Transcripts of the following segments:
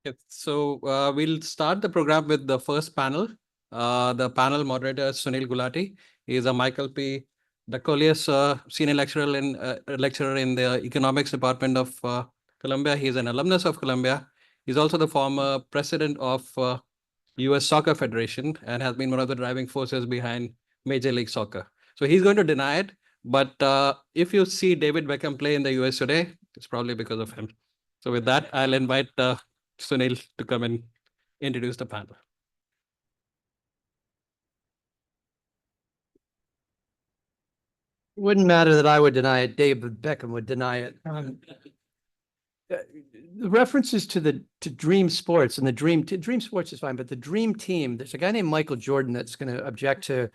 Yes. So we'll start the program with the first panel. The panel moderator is Sunil Gulati. He is a Michael P. Dacolius senior lecturer in the economics department of Columbia. He is an alumnus of Columbia. He's also the former president of U.S. Soccer Federation and has been one of the driving forces behind Major League Soccer. So he's going to deny it. But if you see David Beckham play in the US today, it's probably because of him. So with that, I'll invite Sunil to come and introduce the panel. It wouldn't matter that I would deny it. David Beckham would deny it. The references to Dream Sports and the Dream Sports is fine, but the Dream Team, there's a guy named Michael Jordan that's going to object to.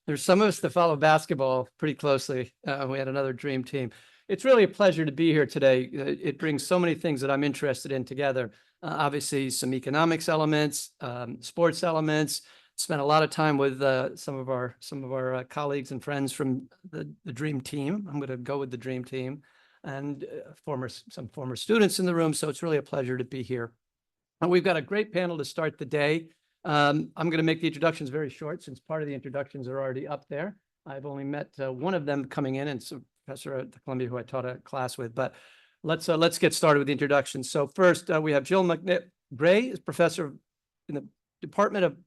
There's some of us that follow basketball pretty closely. We had another Dream Team. It's really a pleasure to be here today. It brings so many things that I'm interested in together. Obviously, some economics elements, sports elements. Spent a lot of time with some of our colleagues and friends from the Dream Team. I'm going to go with the Dream Team, and some former students in the room. So it's really a pleasure to be here. And we've got a great panel to start the day. I'm going to make the introductions very short since part of the introductions are already up there. I've only met one of them coming in, and it's a professor at Columbia who I taught a class with. But let's get started with the introductions. So first, we have Jill Gray, is professor in the Department of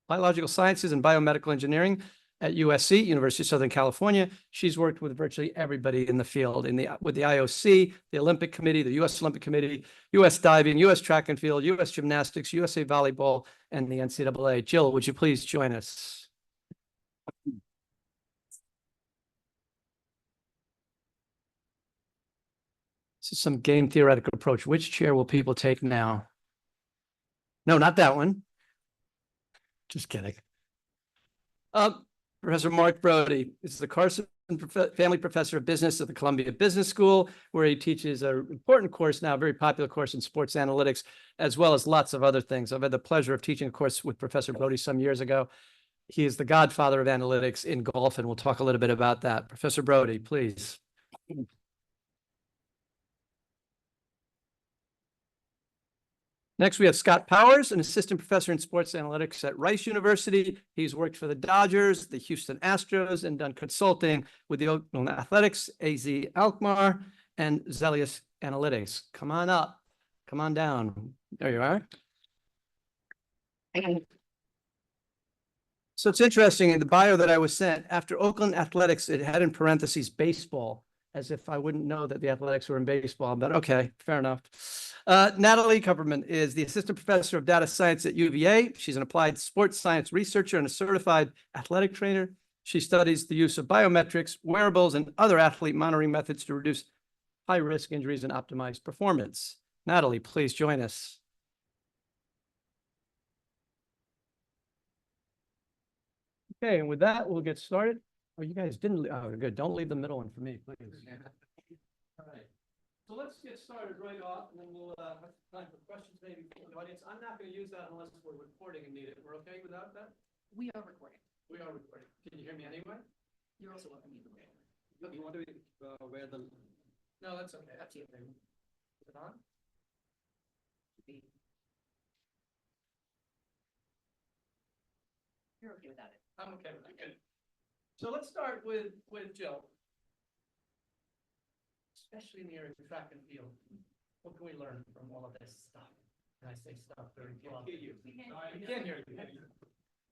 Biological Sciences and Biomedical Engineering at USC, University of Southern California. She's worked with virtually everybody in the field, with the IOC, the Olympic Committee, the U.S. Olympic Committee, U.S. Diving, U.S. Track and Field, U.S. Gymnastics, USA Volleyball, and the NCAA. Jill, would you please join us? This is some game theoretical approach. Which chair will people take now? No, not that one. Just kidding. Professor Mark Brody is the Carson Family Professor of Business at the Columbia Business School, where he teaches an important course now, a very popular course in sports analytics, as well as lots of other things. I've had the pleasure of teaching a course with Professor Brody some years ago. He is the godfather of analytics in golf, and we'll talk a little bit about that. Professor Brody, please. Next, we have Scott Powers, an assistant professor in sports analytics at Rice University. He's worked for the Dodgers, the Houston Astros, and done consulting with the Oakland Athletics, AZ Alkmaar, and Zelius Analytics. Come on up. Come on down. There you are. So it's interesting, in the bio that I was sent, after Oakland Athletics, it had in parentheses baseball, as if I wouldn't know that the Athletics were in baseball, but okay, fair enough. Natalie Kupperman is the assistant professor of data science at UVA. She's an applied sports science researcher and a certified athletic trainer. She studies the use of biometrics, wearables, and other athlete monitoring methods to reduce high-risk injuries and optimize performance. Natalie, please join us. Okay, and with that, we'll get started. Oh, you guys didn't. Oh, good. Don't leave the middle one for me, please. All right. So let's get started right off, and then we'll have time for questions maybe from the audience. I'm not going to use that unless we're recording and need it. We're okay without that? We are recording. We are recording. Can you hear me anyway? You're also welcome either way. You want to wear the... No, that's okay. Up to you. Is it on? You're okay without it. I'm okay with that. Good. So let's start with Jill. Especially in the area of track and field. What can we learn from all of this stuff? And I say stuff very well. I can't hear you.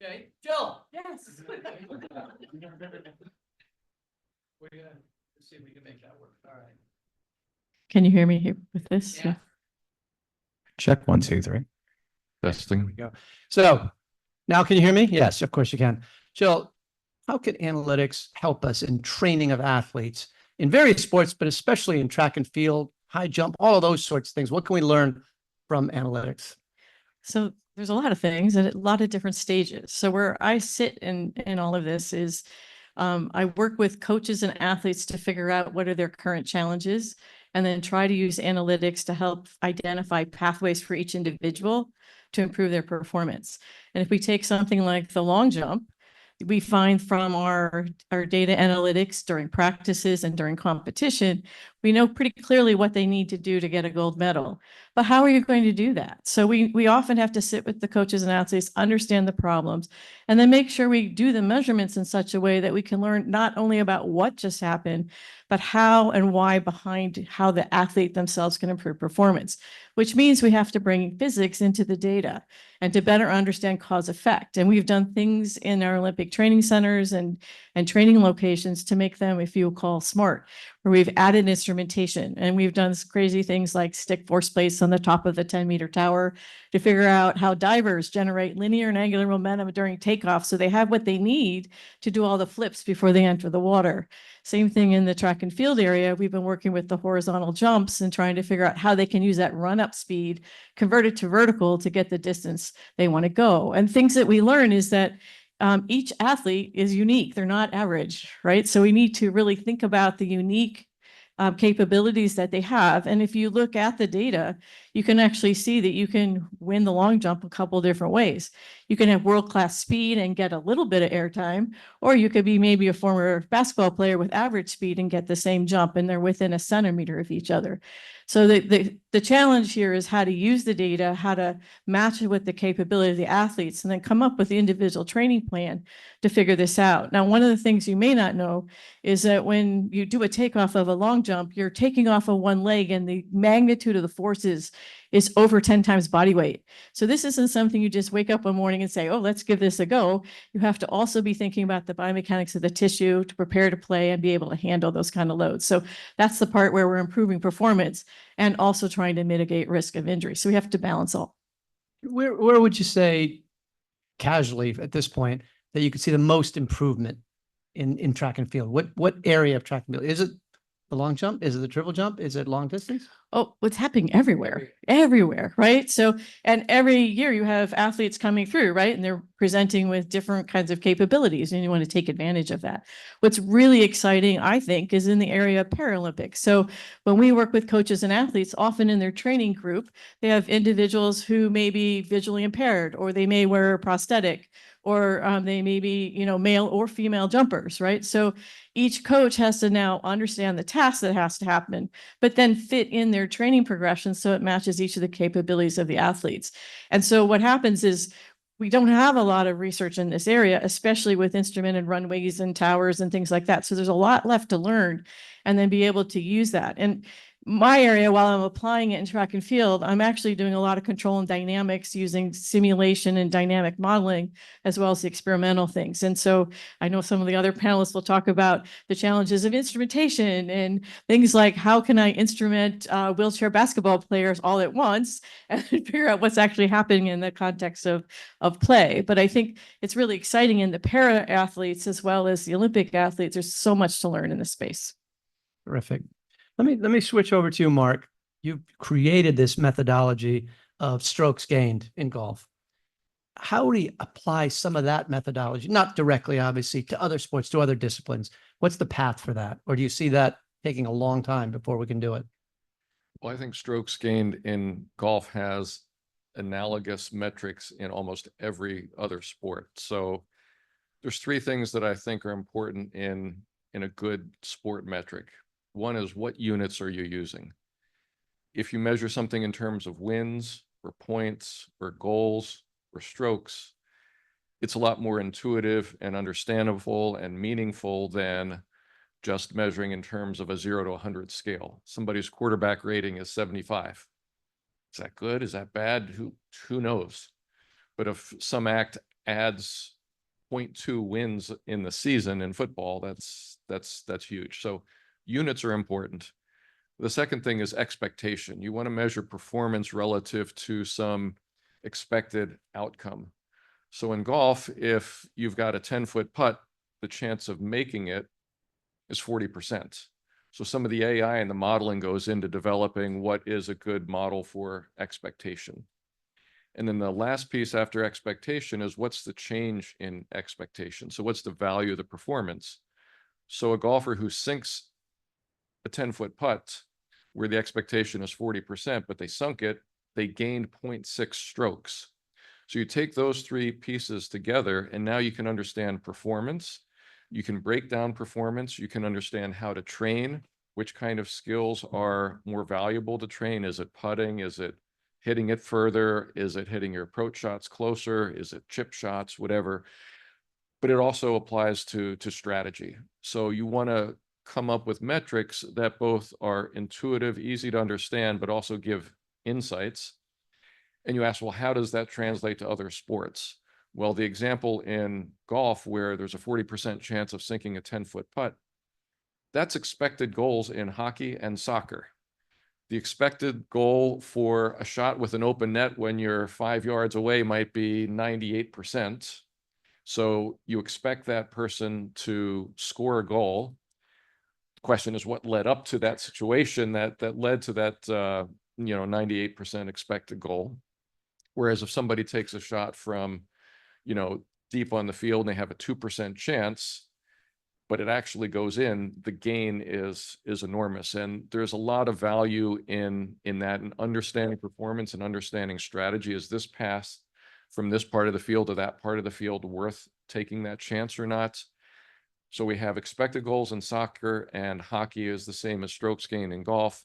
Okay, Jill. Yes. We're gonna see if we can make that work. All right. Can you hear me here with this? Yeah. Check 1, 2, 3. Testing. There we go. So now can you hear me? Yes, of course you can. Jill, how can analytics help us in training of athletes in various sports, but especially in track and field, high jump, all of those sorts of things? What can we learn from analytics? So there's a lot of things at a lot of different stages. So where I sit in all of this is I work with coaches and athletes to figure out what are their current challenges, and then try to use analytics to help identify pathways for each individual to improve their performance. And if we take something like the long jump, we find from our data analytics during practices and during competition, we know pretty clearly what they need to do to get a gold medal. But how are you going to do that? So we often have to sit with the coaches and athletes, understand the problems, and then make sure we do the measurements in such a way that we can learn not only about what just happened, but how and why behind how the athlete themselves can improve performance, which means we have to bring physics into the data and to better understand cause effect. And we've done things in our Olympic training centers and training locations to make them, if you will, call smart, where we've added instrumentation and we've done crazy things like stick force plates on the top of the 10-meter tower to figure out how divers generate linear and angular momentum during takeoff. So they have what they need to do all the flips before they enter the water. Same thing in the track and field area. We've been working with the horizontal jumps and trying to figure out how they can use that run up speed, convert it to vertical to get the distance they want to go. And things that we learn is that each athlete is unique. They're not average, right? So we need to really think about the unique capabilities that they have. And if you look at the data, you can actually see that you can win the long jump a couple different ways. You can have world-class speed and get a little bit of airtime, or you could be maybe a former basketball player with average speed and get the same jump, and they're within a centimeter of each other. So the challenge here is how to use the data, how to match it with the capability of the athletes, and then come up with the individual training plan to figure this out. Now, one of the things you may not know is that when you do a takeoff of a long jump, you're taking off of one leg, and the magnitude of the forces is over 10 times body weight. So this isn't something you just wake up one morning and say, oh, let's give this a go. You have to also be thinking about the biomechanics of the tissue to prepare to play and be able to handle those kind of loads. So that's the part where we're improving performance and also trying to mitigate risk of injury. So we have to balance all. Where would you say, casually at this point, that you could see the most improvement in track and field? What area of track and field? Is it the long jump? Is it the triple jump? Is it long distance? Oh, what's happening everywhere, right? So, and every year you have athletes coming through, right? And they're presenting with different kinds of capabilities, and you want to take advantage of that. What's really exciting, I think, is in the area of Paralympics. So when we work with coaches and athletes, often in their training group, they have individuals who may be visually impaired, or they may wear a prosthetic, or they may be, male or female jumpers, right? So each coach has to now understand the task that has to happen, but then fit in their training progression so it matches each of the capabilities of the athletes. And so what happens is we don't have a lot of research in this area, especially with instrumented runways and towers and things like that. So there's a lot left to learn and then be able to use that. And my area, while I'm applying it in track and field, I'm actually doing a lot of control and dynamics using simulation and dynamic modeling, as well as the experimental things. And so I know some of the other panelists will talk about the challenges of instrumentation and things like how can I instrument wheelchair basketball players all at once and figure out what's actually happening in the context of play. But I think it's really exciting in the para athletes as well as the Olympic athletes. There's so much to learn in this space. Terrific. Let me switch over to you, Mark. You've created this methodology of strokes gained in golf. How do you apply some of that methodology, not directly, obviously, to other sports, to other disciplines? What's the path for that? Or do you see that taking a long time before we can do it? Well, I think strokes gained in golf has analogous metrics in almost every other sport. So there's three things that I think are important in a good sport metric. One is, what units are you using? If you measure something in terms of wins or points or goals or strokes, it's a lot more intuitive and understandable and meaningful than just measuring in terms of a 0 to 100 scale. Somebody's quarterback rating is 75. Is that good? Is that bad? Who knows? But if some act adds 0.2 wins in the season in football, that's huge. So units are important. The second thing is expectation. You want to measure performance relative to some expected outcome. So in golf, if you've got a 10-foot putt, the chance of making it is 40%. So some of the AI and the modeling goes into developing what is a good model for expectation. And then the last piece after expectation is, what's the change in expectation? So what's the value of the performance? So a golfer who sinks a 10-foot putt where the expectation is 40%, but they sunk it, they gained 0.6 strokes. So you take those three pieces together, and now you can understand performance. You can break down performance. You can understand how to train, which kind of skills are more valuable to train. Is it putting? Is it hitting it further? Is it hitting your approach shots closer? Is it chip shots? Whatever. But it also applies to strategy. So you want to come up with metrics that both are intuitive, easy to understand, but also give insights. And you ask, well, how does that translate to other sports? Well, the example in golf where there's a 40% chance of sinking a 10-foot putt, that's expected goals in hockey and soccer. The expected goal for a shot with an open net when you're 5 yards away might be 98%. So you expect that person to score a goal. The question is what led up to that situation that led to that 98% expected goal. Whereas if somebody takes a shot from deep on the field and they have a 2% chance, but it actually goes in, the gain is enormous. And there's a lot of value in that, and understanding performance and understanding strategy. Is this pass from this part of the field to that part of the field worth taking that chance or not? So we have expected goals in soccer, and hockey is the same as strokes gained in golf.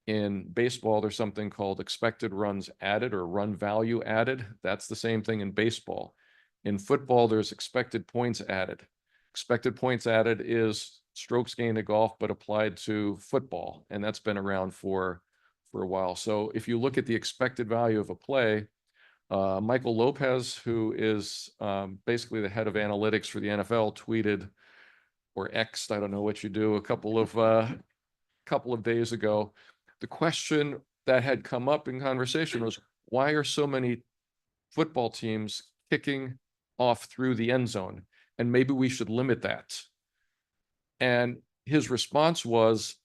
In baseball, there's something called expected runs added or run value added. That's the same thing in baseball. In football, there's expected points added. Expected points added is strokes gained in golf, but applied to football. And that's been around for a while. So if you look at the expected value of a play, Michael Lopez, who is basically the head of analytics for the NFL, tweeted, or X'd, I don't know what you do, a couple of days ago. The question that had come up in conversation was, why are so many football teams kicking off through the end zone? And maybe we should limit that. And his response was,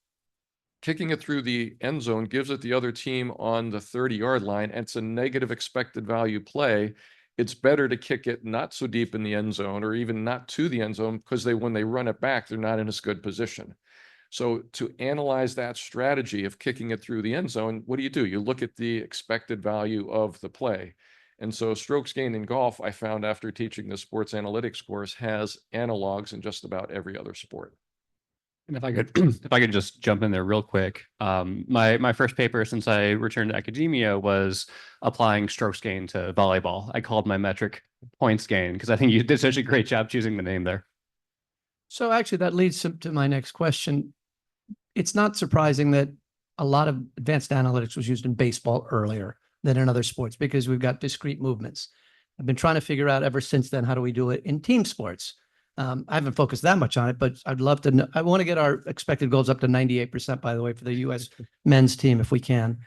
kicking it through the end zone gives it the other team on the 30-yard line, and it's a negative expected value play. It's better to kick it not so deep in the end zone, or even not to the end zone, because when they run it back, they're not in as good position. So to analyze that strategy of kicking it through the end zone, what do? You look at the expected value of the play. And so strokes gained in golf, I found after teaching the sports analytics course, has analogs in just about every other sport. And if I could just jump in there real quick. My first paper since I returned to academia was applying strokes gain to volleyball. I called my metric points gain because I think you did such a great job choosing the name there. So actually that leads to my next question. It's not surprising that a lot of advanced analytics was used in baseball earlier than in other sports, because we've got discrete movements. I've been trying to figure out ever since then, how do we do it in team sports? I haven't focused that much on it, but I'd love to know. I want to get our expected goals up to 98%, by the way, for the U.S. men's team, if we can.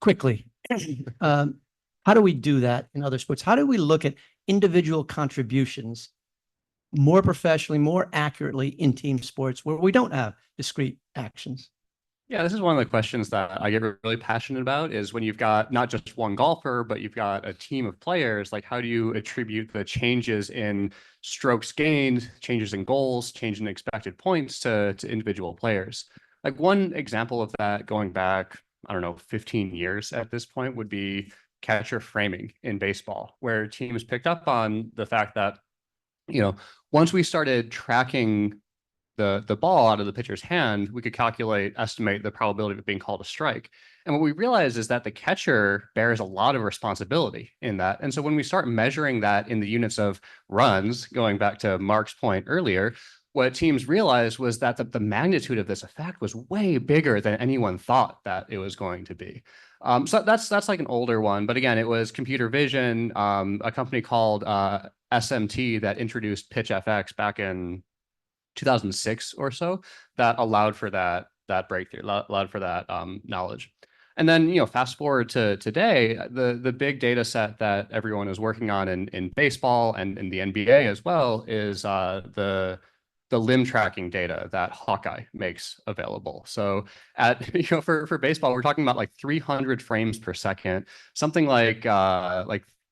Quickly, how do we do that in other sports? How do we look at individual contributions more professionally, more accurately in team sports where we don't have discrete actions? Yeah, this is one of the questions that I get really passionate about, is when you've got not just one golfer, but you've got a team of players, like how do you attribute the changes in strokes gained, changes in goals, change in expected points to individual players? Like one example of that going back, I don't know, 15 years at this point would be catcher framing in baseball, where teams picked up on the fact that, once we started tracking the ball out of the pitcher's hand, we could estimate the probability of it being called a strike. And what we realized is that the catcher bears a lot of responsibility in that. And so when we start measuring that in the units of runs, going back to Mark's point earlier, what teams realized was that the magnitude of this effect was way bigger than anyone thought that it was going to be. So that's like an older one. But again, it was computer vision, a company called SMT that introduced PitchFX back in 2006 or so, that allowed for that breakthrough, allowed for that knowledge. And then, fast forward to today, the big data set that everyone is working on in baseball and in the NBA as well is the limb tracking data that Hawkeye makes available. So for baseball, we're talking about like 300 frames per second, something like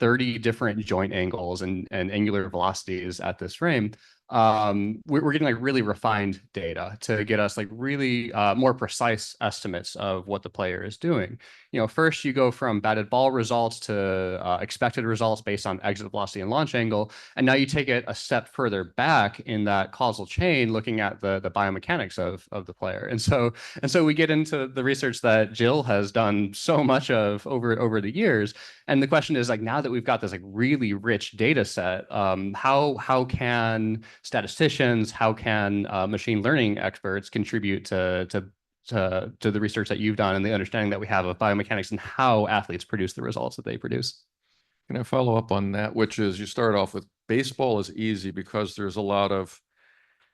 30 different joint angles and angular velocities at this frame. we're getting like really refined data to get us like really more precise estimates of what the player is doing. You know, first you go from batted ball results to expected results based on exit velocity and launch angle. And now you take it a step further back in that causal chain, looking at the biomechanics of the player. And so we get into the research that Jill has done so much of over the years. And the question is like, now that we've got this like really rich data set, how can statisticians, how can machine learning experts contribute to the research that you've done and the understanding that we have of biomechanics and how athletes produce the results that they produce? Can I follow up on that? Which is, you start off with baseball is easy because there's a lot of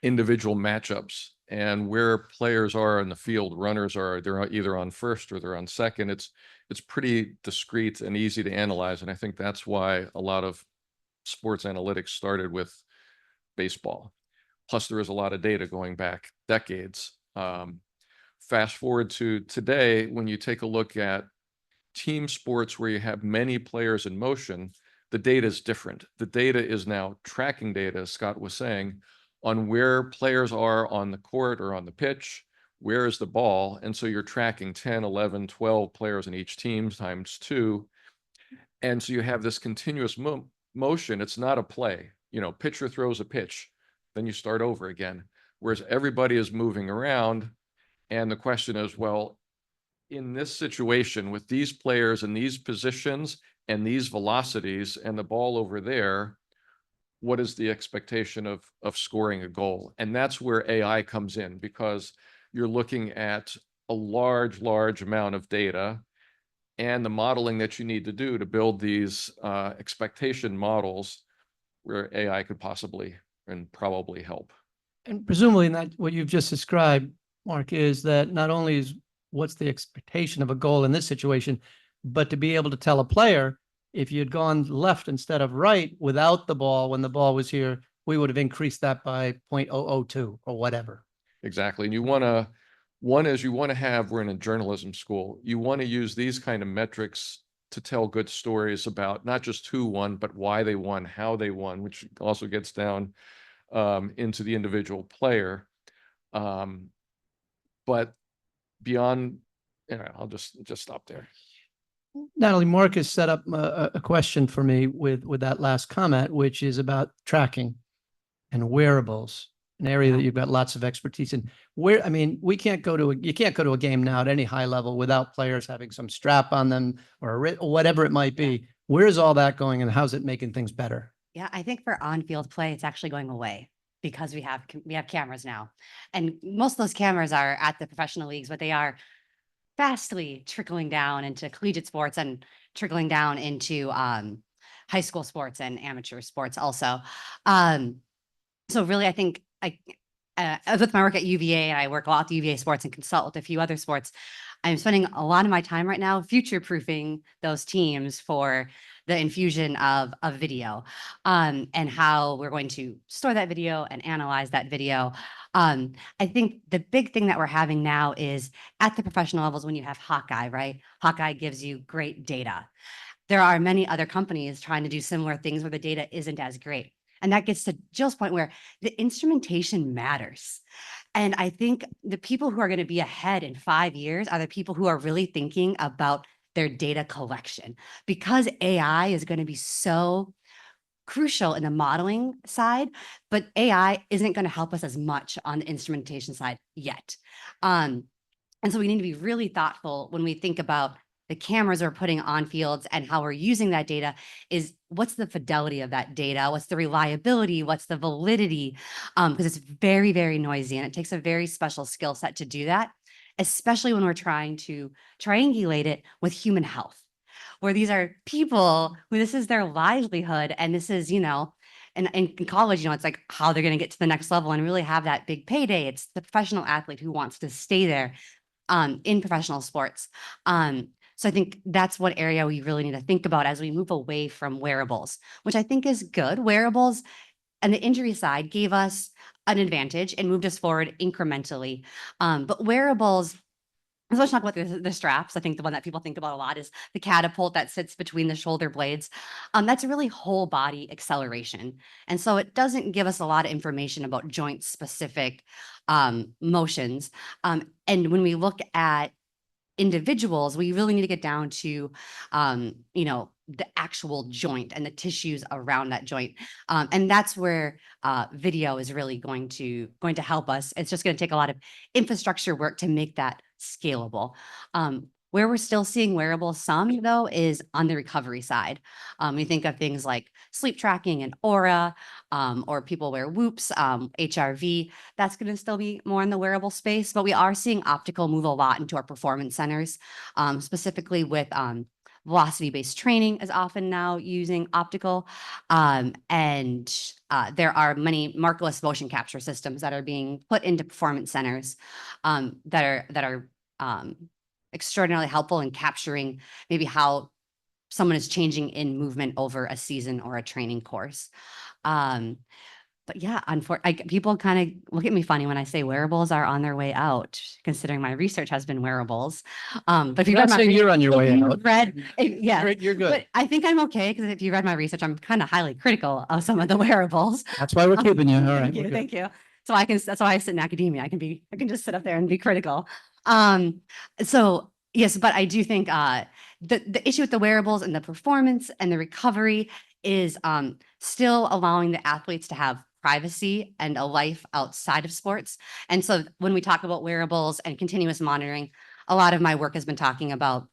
individual matchups, and where players are in the field, runners are, they're either on first or they're on second. It's pretty discrete and easy to analyze. And I think that's why a lot of sports analytics started with baseball. Plus there is a lot of data going back decades. Fast forward to today, when you take a look at team sports where you have many players in motion, the data is different. The data is now tracking data, as Scott was saying, on where players are on the court or on the pitch, where is the ball. And so you're tracking 10, 11, 12 players in each team times 2. And so you have this continuous motion. It's not a play. You know, pitcher throws a pitch, then you start over again, whereas everybody is moving around. And the question is, well, in this situation with these players in these positions and these velocities and the ball over there, what is the expectation of scoring a goal? And that's where AI comes in, because you're looking at a large amount of data and the modeling that you need to do to build these expectation models where AI could possibly and probably help. And presumably in that, what you've just described, Mark, is that not only is what's the expectation of a goal in this situation, but to be able to tell a player, if you had gone left instead of right without the ball when the ball was here, we would have increased that by 0.002 or whatever. Exactly. And you want to, one is you want to have, we're in a journalism school, you want to use these kind of metrics to tell good stories about not just who won, but why they won, how they won, which also gets down into the individual player. But beyond, I'll just stop there. Natalie, Mark has set up a question for me with that last comment, which is about tracking and wearables, an area that you've got lots of expertise in. Where, I mean, you can't go to a game now at any high level without players having some strap on them or whatever it might be. Where's all that going and how's it making things better? Yeah, I think for on-field play, it's actually going away because we have cameras now. And most of those cameras are at the professional leagues, but they are fastly trickling down into collegiate sports and trickling down into high school sports and amateur sports also. So really, I think with my work at UVA, and I work a lot with UVA sports and consult with a few other sports, I'm spending a lot of my time right now future-proofing those teams for the infusion of video and how we're going to store that video and analyze that video. I think the big thing that we're having now is at the professional levels, when you have Hawkeye, right? Hawkeye gives you great data. There are many other companies trying to do similar things where the data isn't as great. And that gets to Jill's point where the instrumentation matters. And I think the people who are going to be ahead in 5 years are the people who are really thinking about their data collection, because AI is going to be so crucial in the modeling side, but AI isn't going to help us as much on the instrumentation side yet. And so we need to be really thoughtful when we think about the cameras we're putting on fields and how we're using that data. Is what's the fidelity of that data? What's the reliability? What's the validity? Because it's very, very noisy and it takes a very special skill set to do that, especially when we're trying to triangulate it with human health, where these are people who this is their livelihood. And this is, you know, and in college, you know, it's like how they're going to get to the next level and really have that big payday. It's the professional athlete who wants to stay there in professional sports. So I think that's one area we really need to think about as we move away from wearables, which I think is good. Wearables and the injury side gave us an advantage and moved us forward incrementally. But wearables So let's talk about the straps. I think the one that people think about a lot is the catapult that sits between the shoulder blades. That's really whole body acceleration. And so it doesn't give us a lot of information about joint specific motions. And when we look at individuals, we really need to get down to, you know, the actual joint and the tissues around that joint. And that's where video is really going to help us. It's just going to take a lot of infrastructure work to make that scalable. Where we're still seeing wearables some though is on the recovery side. We think of things like sleep tracking and Aura, or people wear Whoops, HRV. That's going to still be more in the wearable space, but we are seeing optical move a lot into our performance centers, specifically with velocity-based training is often now using optical. And there are many markerless motion capture systems that are being put into performance centers that are extraordinarily helpful in capturing maybe how someone is changing in movement over a season or a training course. But yeah, people kind of look at me funny when I say wearables are on their way out, considering my research has been wearables. But if you read Not saying you're on your way out. Yeah, You're good. but I think I'm okay because if you read my research, I'm kind of highly critical of some of the wearables. That's why we're keeping you. All right. Thank we're you, good. thank you. So that's why I sit in academia. I can just sit up there and be critical. So yes, but I do think the issue with the wearables and the performance and the recovery is still allowing the athletes to have privacy and a life outside of sports. And so when we talk about wearables and continuous monitoring, a lot of my work has been talking about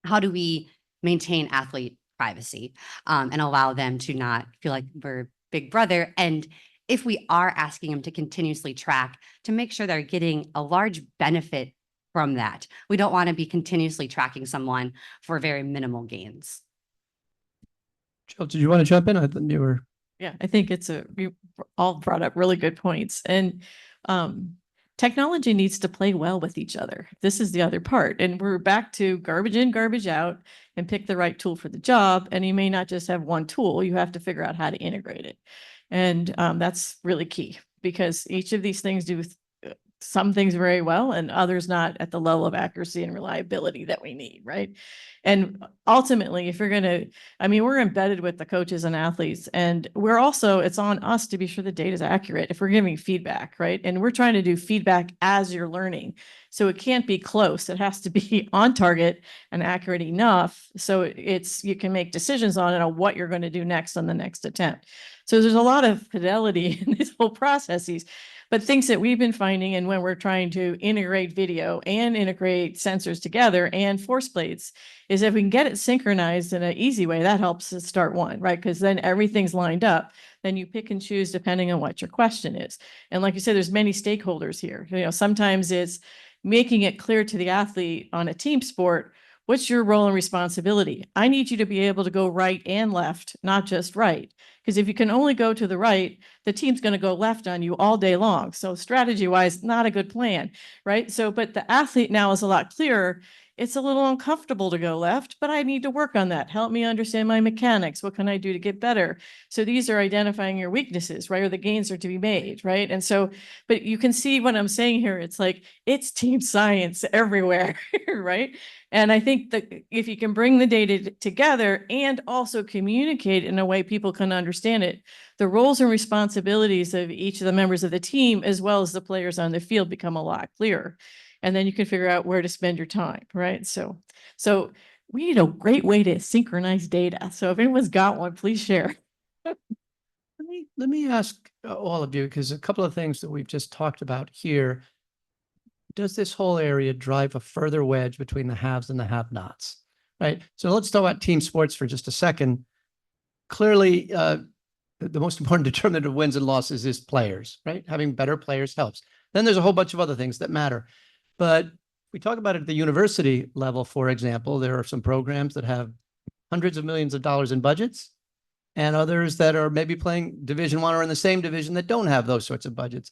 how do we maintain athlete privacy and allow them to not feel like we're big brother. And if we are asking them to continuously track, to make sure they're getting a large benefit from that. We don't want to be continuously tracking someone for very minimal gains. Jill, did you want to jump in? I thought you were. Yeah, I think you all brought up really good points. And technology needs to play well with each other. This is the other part. And we're back to garbage in, garbage out, and pick the right tool for the job. And you may not just have one tool, you have to figure out how to integrate it. And that's really key because each of these things do some things very well and others not at the level of accuracy and reliability that we need, right? And ultimately, if you're going to, we're embedded with the coaches and athletes, and it's on us to be sure the data is accurate if we're giving feedback, right? And we're trying to do feedback as you're learning. So it can't be close. It has to be on target and accurate enough. So you can make decisions on it, on what you're going to do next on the next attempt. So there's a lot of fidelity in this whole processes. But things that we've been finding, and when we're trying to integrate video and integrate sensors together and force plates, is if we can get it synchronized in an easy way, that helps us start one, right? Because then everything's lined up. Then you pick and choose depending on what your question is. And like you said, there's many stakeholders here. Sometimes it's making it clear to the athlete on a team sport, what's your role and responsibility? I need you to be able to go right and left, not just right. Because if you can only go to the right, the team's going to go left on you all day long. So strategy-wise, not a good plan, right? So, but the athlete now is a lot clearer. It's a little uncomfortable to go left, but I need to work on that. Help me understand my mechanics. What can I do to get better? So these are identifying your weaknesses, right? Or the gains are to be made, right? And so, but you can see what I'm saying here. It's like, it's team science everywhere, right? And I think that if you can bring the data together and also communicate in a way people can understand it, the roles and responsibilities of each of the members of the team, as well as the players on the field, become a lot clearer. And then you can figure out where to spend your time, right? So we need a great way to synchronize data. So if anyone's got one, please share. Let me ask all of you, because a couple of things that we've just talked about here. Does this whole area drive a further wedge between the haves and the have-nots, right? So let's talk about team sports for just a second. Clearly, the most important determinant of wins and losses is players, right? Having better players helps. Then there's a whole bunch of other things that matter. But we talk about it at the university level, for example, there are some programs that have hundreds of millions of dollars in budgets and others that are maybe playing Division I or in the same division that don't have those sorts of budgets,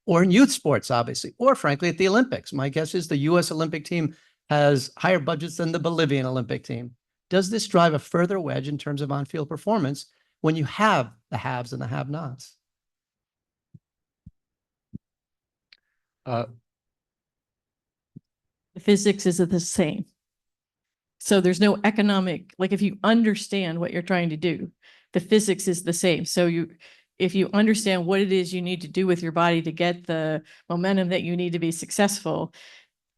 or in youth sports, obviously, or frankly, at the Olympics. My guess is the U.S. Olympic team has higher budgets than the Bolivian Olympic team. Does this drive a further wedge in terms of on-field performance when you have the haves and the have-nots? physics is the same. So there's no economic, like if you understand what you're trying to do, the physics is the same. So if you understand what it is you need to do with your body to get the momentum that you need to be successful,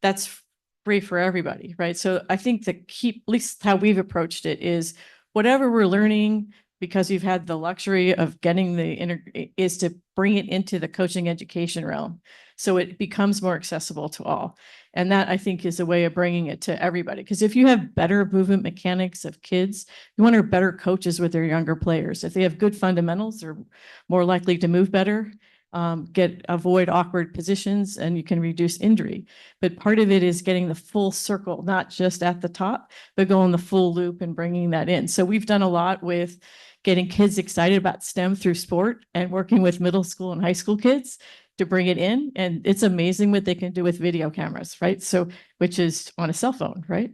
that's free for everybody, right? So I think the key, at least how we've approached it, is whatever we're learning, because you've had the luxury of getting is to bring it into the coaching education realm. So it becomes more accessible to all. And that, I think, is a way of bringing it to everybody. Because if you have better movement mechanics of kids, you want to have better coaches with their younger players. If they have good fundamentals, they're more likely to move better, avoid awkward positions, and you can reduce injury. But part of it is getting the full circle, not just at the top, but going the full loop and bringing that in. So we've done a lot with getting kids excited about STEM through sport and working with middle school and high school kids to bring it in. And it's amazing what they can do with video cameras, right? So, which is on a cell phone, right?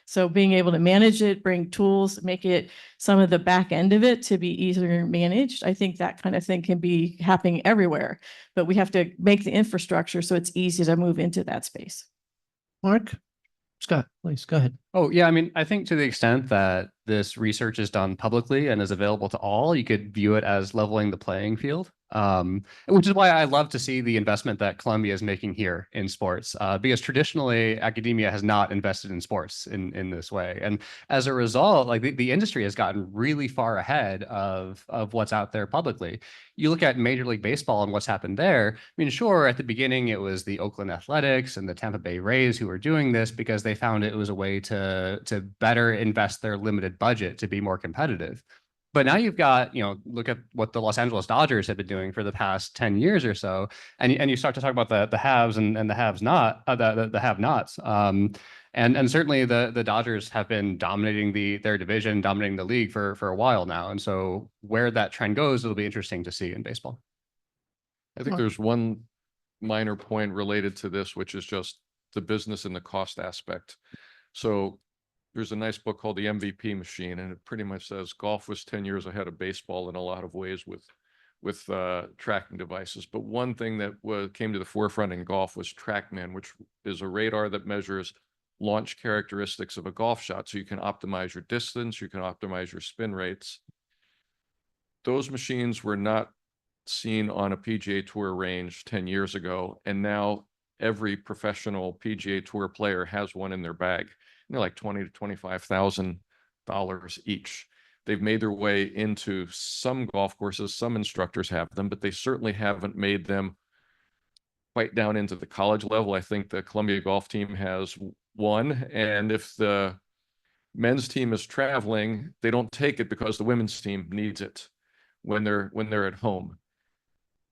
So being able to manage it, bring tools, make it some of the back end of it to be easier managed. I think that kind of thing can be happening everywhere, but we have to make the infrastructure so it's easy to move into that space. Mark? Scott, please go ahead. Oh, yeah. I mean, I think to the extent that this research is done publicly and is available to all, you could view it as leveling the playing field. Which is why I love to see the investment that Columbia is making here in sports, because traditionally academia has not invested in sports in this way. And as a result, like the industry has gotten really far ahead of what's out there publicly. You look at Major League Baseball and what's happened there. I mean, sure, at the beginning, it was the Oakland Athletics and the Tampa Bay Rays who were doing this because they found it was a way to better invest their limited budget to be more competitive. But now you've got, look at what the Los Angeles Dodgers have been doing for the past 10 years or so. And you start to talk about the haves and the haves not, the have-nots. And certainly the Dodgers have been dominating their division, dominating the league for a while now. And so where that trend goes, it'll be interesting to see in baseball. I think there's one minor point related to this, which is just the business and the cost aspect. So there's a nice book called The MVP Machine, and it pretty much says golf was 10 years ahead of baseball in a lot of ways with tracking devices. But one thing that came to the forefront in golf was TrackMan, which is a radar that measures launch characteristics of a golf shot. So you can optimize your distance, you can optimize your spin rates. Those machines were not seen on a PGA Tour range 10 years ago, and now every professional PGA Tour player has one in their bag. They're like $20,000 to $25,000 each. They've made their way into some golf courses. Some instructors have them, but they certainly haven't made them quite down into the college level. I think the Columbia golf team has one, and if the men's team is traveling, they don't take it because the women's team needs it when they're at home.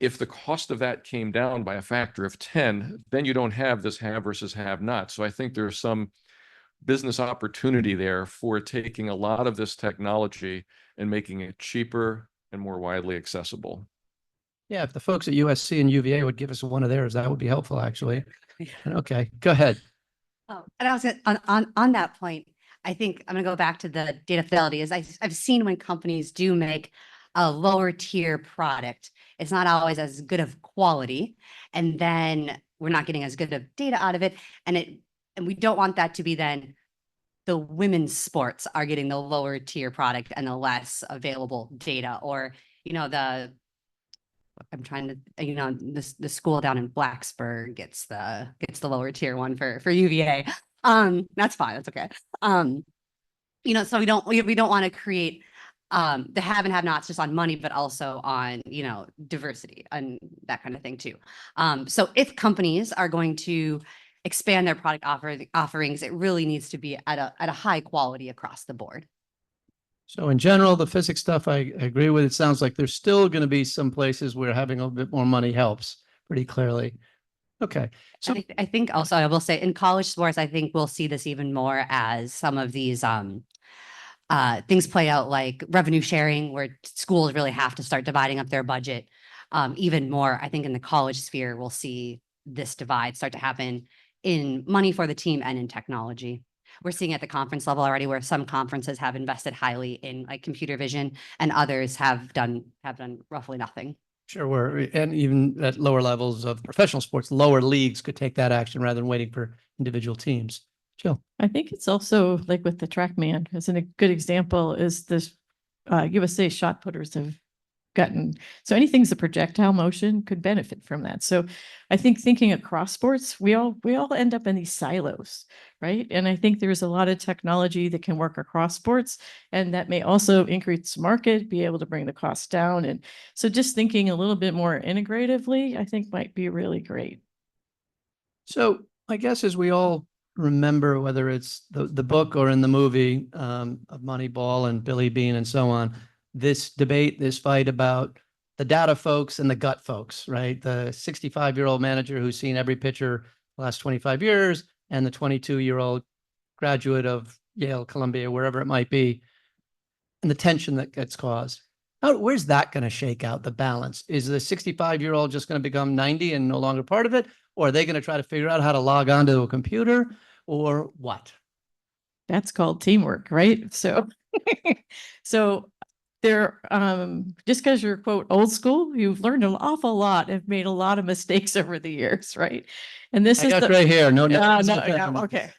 If the cost of that came down by a factor of 10, then you don't have this have versus have not. So I think there's some business opportunity there for taking a lot of this technology and making it cheaper and more widely accessible. Yeah, if the folks at USC and UVA would give us one of theirs, that would be helpful, actually. Okay, go ahead. Oh, and I was on that point, I think I'm gonna go back to the data fidelity. I've seen when companies do make a lower tier product, it's not always as good of quality, and then we're not getting as good of data out of it, and we don't want that to be then the women's sports are getting the lower tier product and the less available data, or the school down in Blacksburg gets the lower tier one for UVA. That's fine. That's okay. So we don't want to create the have and have nots just on money, but also on, diversity and that kind of thing too. So if companies are going to expand their product offerings, it really needs to be at a high quality across the board. So in general, the physics stuff, I agree with. It sounds like there's still going to be some places where having a little bit more money helps pretty clearly. Okay. So And I think also, I will say in college sports, I think we'll see this even more as some of these things play out, like revenue sharing, where schools really have to start dividing up their budget. Even more, I think in the college sphere, we'll see this divide start to happen in money for the team and in technology. We're seeing at the conference level already where some conferences have invested highly in like computer vision and others have done roughly nothing. Sure, and even at lower levels of professional sports, lower leagues could take that action rather than waiting for individual teams. Jill. I think it's also like with the TrackMan, as a good example is this USA shot putters have gotten, so anything's a projectile motion could benefit from that. So I think thinking across sports, we all end up in these silos, right? And I think there's a lot of technology that can work across sports, and that may also increase market, be able to bring the costs down. And so just thinking a little bit more integratively, I think might be really great. So I guess as we all remember, whether it's the book or in the movie of Moneyball and Billy Beane and so on, this debate, this fight about the data folks and the gut folks, right? The 65-year-old manager who's seen every pitcher the last 25 years and the 22-year-old graduate of Yale, Columbia, wherever it might be, and the tension that gets caused. Where's that going to shake out, the balance? Is the 65-year-old just going to become 90 and no longer part of it? Or are they going to try to figure out how to log onto a computer or what? That's called teamwork, right? So, so there, just because you're quote old school, you've learned an awful lot, have made a lot of mistakes over the years, right? And this I is got the gray hair. No, okay.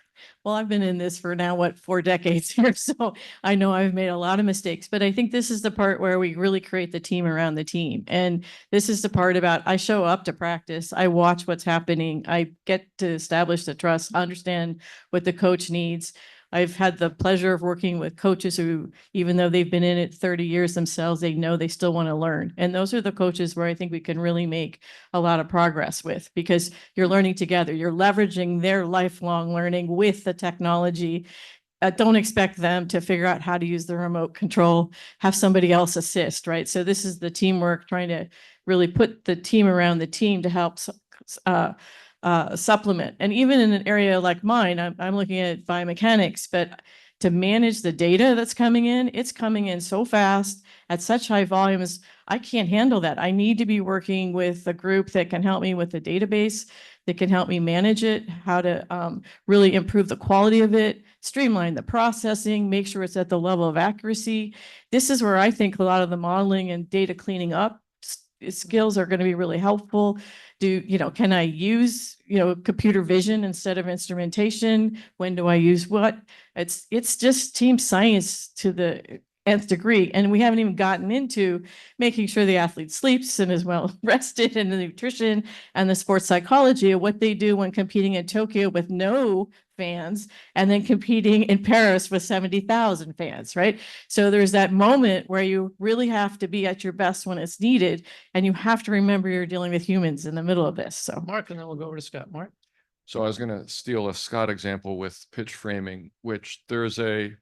Well, I've been in this for now, 4 decades here, so I know I've made a lot of mistakes, but I think this is the part where we really create the team around the team. And this is the part about I show up to practice, I watch what's happening, I get to establish the trust, understand what the coach needs. I've had the pleasure of working with coaches who, even though they've been in it 30 years themselves, they know they still want to learn. And those are the coaches where I think we can really make a lot of progress with, because you're learning together. You're leveraging their lifelong learning with the technology. Don't expect them to figure out how to use the remote control, have somebody else assist, right? So this is the teamwork, trying to really put the team around the team to help supplement. And even in an area like mine, I'm looking at biomechanics, but to manage the data that's coming in, it's coming in so fast at such high volumes. I can't handle that. I need to be working with a group that can help me with the database, that can help me manage it, how to really improve the quality of it, streamline the processing, make sure it's at the level of accuracy. This is where I think a lot of the modeling and data cleaning up skills are going to be really helpful. Can I use, computer vision instead of instrumentation? When do I use what? It's just team science to the nth degree. And we haven't even gotten into making sure the athlete sleeps and is well rested, and the nutrition and the sports psychology of what they do when competing in Tokyo with no fans and then competing in Paris with 70,000 fans, right? So there's that moment where you really have to be at your best when it's needed, and you have to remember you're dealing with humans in the middle of this. So Mark, and then we'll go over to Scott. Mark? So I was going to steal a Scott example with pitch framing, which there's a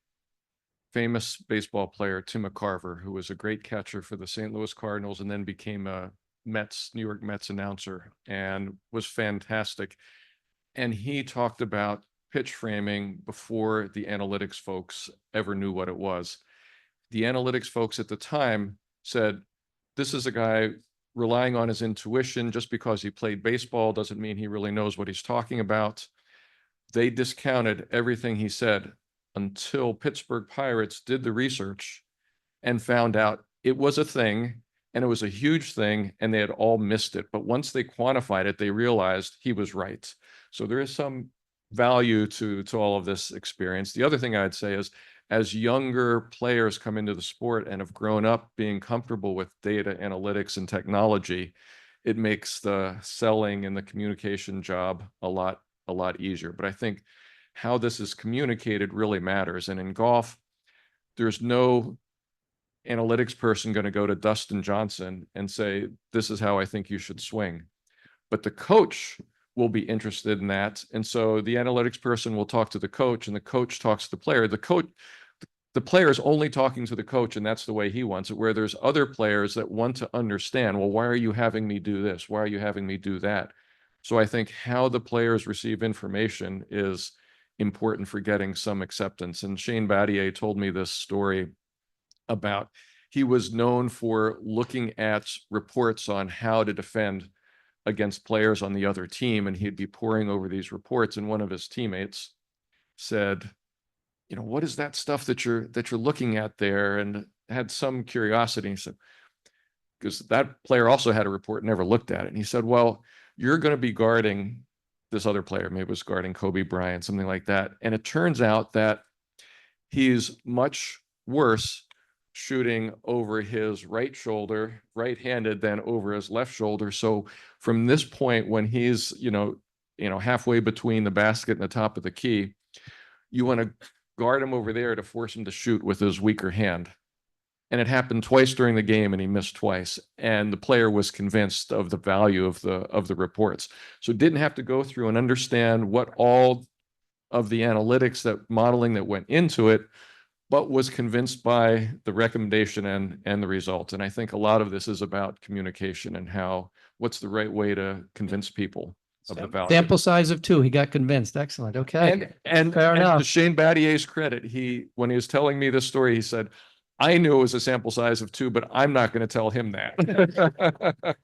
famous baseball player, Tim McCarver, who was a great catcher for the St. Louis Cardinals and then became a New York Mets announcer and was fantastic. And he talked about pitch framing before the analytics folks ever knew what it was. The analytics folks at the time said, this is a guy relying on his intuition. Just because he played baseball doesn't mean he really knows what he's talking about. They discounted everything he said until Pittsburgh Pirates did the research and found out it was a thing, and it was a huge thing, and they had all missed it. But once they quantified it, they realized he was right. So there is some value to all of this experience. The other thing I'd say is, as younger players come into the sport and have grown up being comfortable with data analytics and technology, it makes the selling and the communication job a lot easier. But I think how this is communicated really matters. And in golf, there's no analytics person going to go to Dustin Johnson and say, this is how I think you should swing. But the coach will be interested in that. And so the analytics person will talk to the coach, and the coach talks to the player. The player is only talking to the coach, and that's the way he wants it, where there's other players that want to understand, well, why are you having me do this? Why are you having me do that? So I think how the players receive information is important for getting some acceptance. And Shane Battier told me this story about, he was known for looking at reports on how to defend against players on the other team, and he'd be poring over these reports, and one of his teammates said, what is that stuff that you're looking at there? And had some curiosity. He said, because that player also had a report, never looked at it. And he said, well, you're going to be guarding this other player, maybe it was guarding Kobe Bryant, something like that. And it turns out that he's much worse shooting over his right shoulder, right-handed, than over his left shoulder. So from this point, when he's, halfway between the basket and the top of the key, you want to guard him over there to force him to shoot with his weaker hand. And it happened twice during the game, and he missed twice. And the player was convinced of the value of the reports. So didn't have to go through and understand what all of the analytics, that modeling that went into it, but was convinced by the recommendation and the results. And I think a lot of this is about communication and what's the right way to convince people of the value. Sample size of 2. He got convinced. Excellent. Okay. And Fair to enough. Shane Battier's credit, when he was telling me this story, he said, I knew it was a sample size of 2, but I'm not going to tell him that.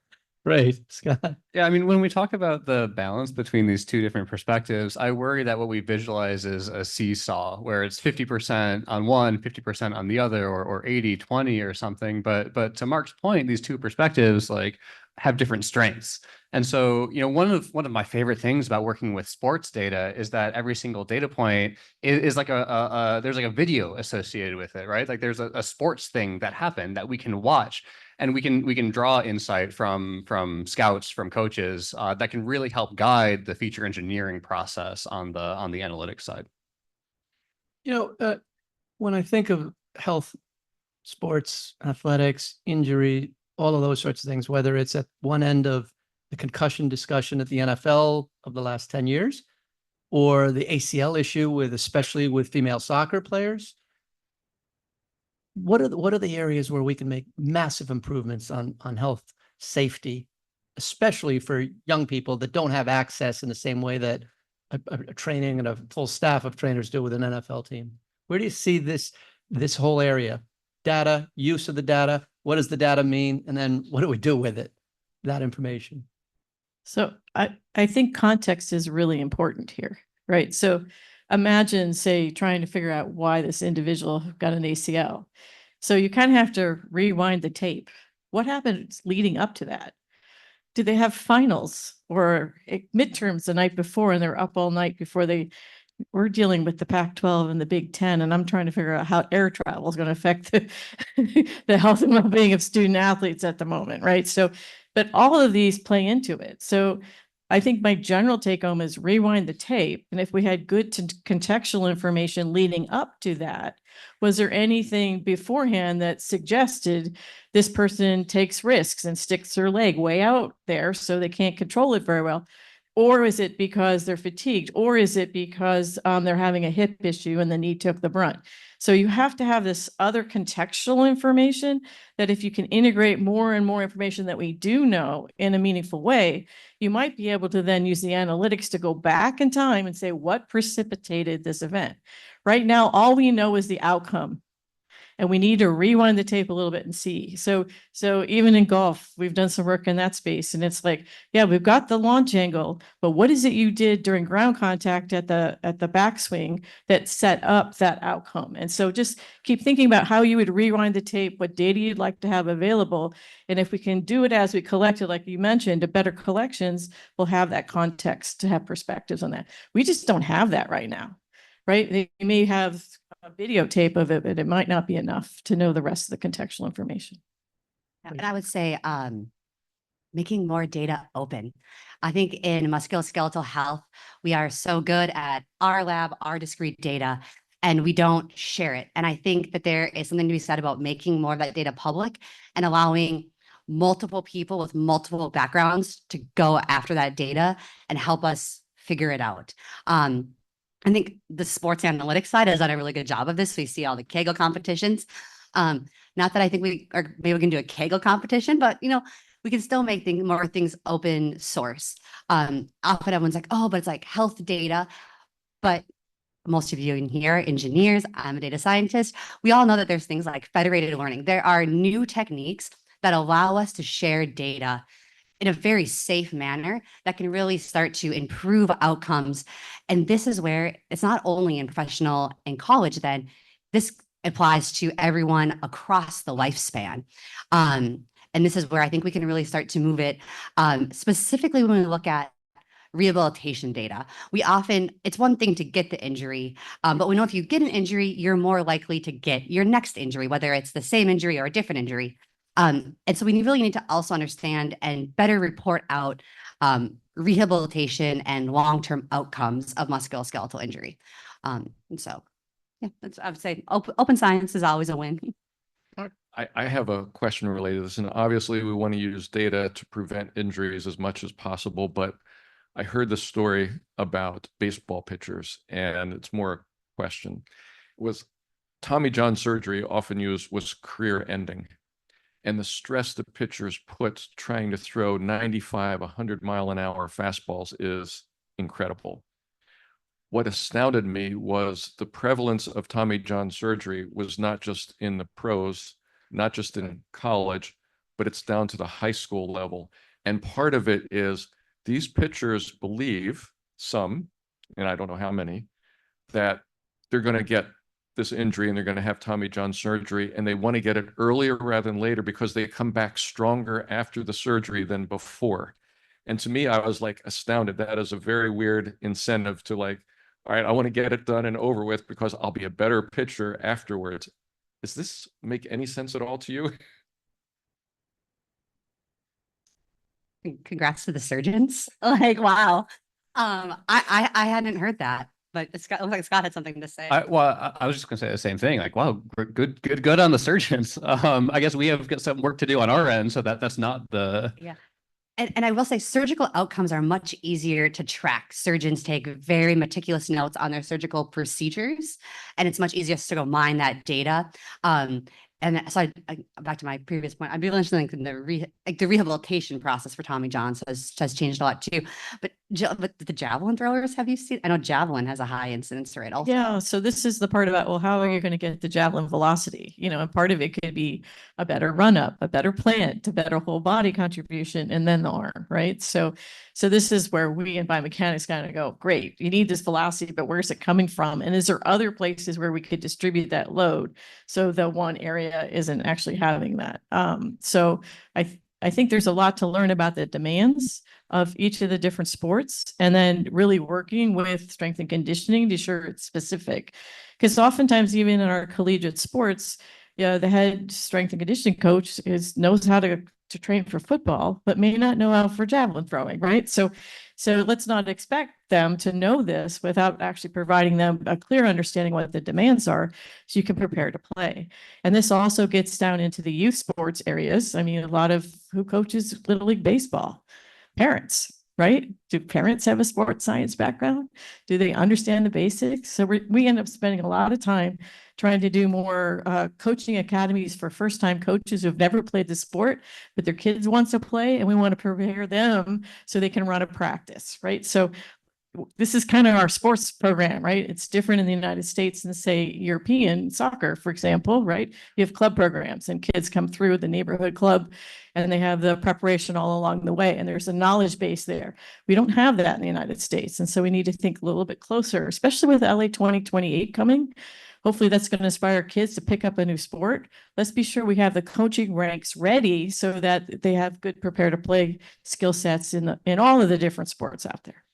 Right. Scott. Yeah, I mean, when we talk about the balance between these two different perspectives, I worry that what we visualize is a seesaw where it's 50% on one, 50% on the other, or 80-20 or something. But to Mark's point, these two perspectives like have different strengths. And so, one of my favorite things about working with sports data is that every single data point is like there's like a video associated with it, right? Like there's a sports thing that happened that we can watch. And we can draw insight from scouts, from coaches that can really help guide the feature engineering process on the analytics side. When I think of health, sports, athletics, injury, all of those sorts of things, whether it's at one end of the concussion discussion at the NFL of the last 10 years, or the ACL issue especially with female soccer players, what are the areas where we can make massive improvements on health safety, especially for young people that don't have access in the same way that a training and a full staff of trainers do with an NFL team? Where do you see this whole area? Data, use of the data, what does the data mean? And then what do we do with it, that information? So I think context is really important here, right? So imagine, say, trying to figure out why this individual got an ACL. So you kind of have to rewind the tape. What happened leading up to that? Did they have finals or midterms the night before and they're up all night before we're dealing with the Pac-12 and the Big Ten, and I'm trying to figure out how air travel is going to affect the health and well-being of student athletes at the moment, right? So, but all of these play into it. So I think my general take home is rewind the tape. And if we had good contextual information leading up to that, was there anything beforehand that suggested this person takes risks and sticks their leg way out there so they can't control it very well? Or is it because they're fatigued? Or is it because they're having a hip issue and the knee took the brunt? So you have to have this other contextual information that if you can integrate more and more information that we do know in a meaningful way, you might be able to then use the analytics to go back in time and say, what precipitated this event? Right now, all we know is the outcome. And we need to rewind the tape a little bit and see. So even in golf, we've done some work in that space. And it's like, yeah, we've got the launch angle, but what is it you did during ground contact at the backswing that set up that outcome? And so just keep thinking about how you would rewind the tape, what data you'd like to have available. And if we can do it as we collect it, like you mentioned, to better collections, we'll have that context to have perspectives on that. We just don't have that right now, right? They may have a videotape of it, but it might not be enough to know the rest of the contextual information. And I would say making more data open. I think in musculoskeletal health, we are so good at our lab, our discrete data, and we don't share it. And I think that there is something to be said about making more of that data public and allowing multiple people with multiple backgrounds to go after that data and help us figure it out. I think the sports analytics side has done a really good job of this. We see all the Kaggle competitions. Not that I think maybe we can do a Kaggle competition, but we can still make more things open source. Often everyone's like, oh, but it's like health data. But most of you in here, engineers, I'm a data scientist. We all know that there's things like federated learning. There are new techniques that allow us to share data in a very safe manner that can really start to improve outcomes. And this is where it's not only in professional and college, then this applies to everyone across the lifespan. And And this is where I think we can really start to move it, specifically when we look at rehabilitation data. It's one thing to get the injury, but we know if you get an injury, you're more likely to get your next injury, whether it's the same injury or a different injury. And so we really need to also understand and better report out rehabilitation and long-term outcomes of musculoskeletal injury. And so, yeah, I would say open science is always a win. I have a question related to this, and obviously we want to use data to prevent injuries as much as possible, but I heard the story about baseball pitchers, and it's more a question. Was Tommy John surgery often used was career ending, and the stress the pitchers put trying to throw 95, 100-mile-an-hour fastballs is incredible. What astounded me was the prevalence of Tommy John surgery was not just in the pros, not just in college, but it's down to the high school level. And part of it is these pitchers believe, some, and I don't know how many, that they're going to get this injury and they're going to have Tommy John surgery, and they want to get it earlier rather than later because they come back stronger after the surgery than before. And to me, I was like astounded. That is a very weird incentive to like, all right, I want to get it done and over with because I'll be a better pitcher afterwards. Does this make any sense at all to you? Congrats to the surgeons. Like, wow. I hadn't heard that, but Scott, it looks like Scott had something to say. I was just gonna say the same thing. Like, wow, good on the surgeons. I guess we have got some work to do on our end, so that's not the. Yeah. And I will say surgical outcomes are much easier to track. Surgeons take very meticulous notes on their surgical procedures, and it's much easier to go mine that data. And so back to my previous point, I'd be really interested in the rehabilitation process for Tommy John has changed a lot too. But the javelin throwers, have you seen? I know javelin has a high incidence rate also. Yeah, so this is the part about, well, how are you going to get the javelin velocity? You know, and part of it could be a better run up, a better plant, a better whole body contribution, and then the arm, right? So this is where we in biomechanics kind of go, great, you need this velocity, but where's it coming from? And is there other places where we could distribute that load so the one area isn't actually having that? So I think there's a lot to learn about the demands of each of the different sports, and then really working with strength and conditioning to ensure it's specific. Because oftentimes, even in our collegiate sports, the head strength and conditioning coach knows how to train for football, but may not know how for javelin throwing, right? So let's not expect them to know this without actually providing them a clear understanding what the demands are, so you can prepare to play. And this also gets down into the youth sports areas. I mean, a lot of who coaches Little League baseball, parents, right? Do parents have a sports science background? Do they understand the basics? So we end up spending a lot of time trying to do more coaching academies for first-time coaches who've never played the sport, but their kids want to play, and we want to prepare them so they can run a practice, right? So this is kind of our sports program, right? It's different in the United States than, say, European soccer, for example, right? You have club programs and kids come through the neighborhood club and they have the preparation all along the way, and there's a knowledge base there. We don't have that in the United States. And so we need to think a little bit closer, especially with LA 2028 coming. Hopefully that's going to inspire kids to pick up a new sport. Let's be sure we have the coaching ranks ready so that they have good prepare to play skill sets in all of the different sports out there.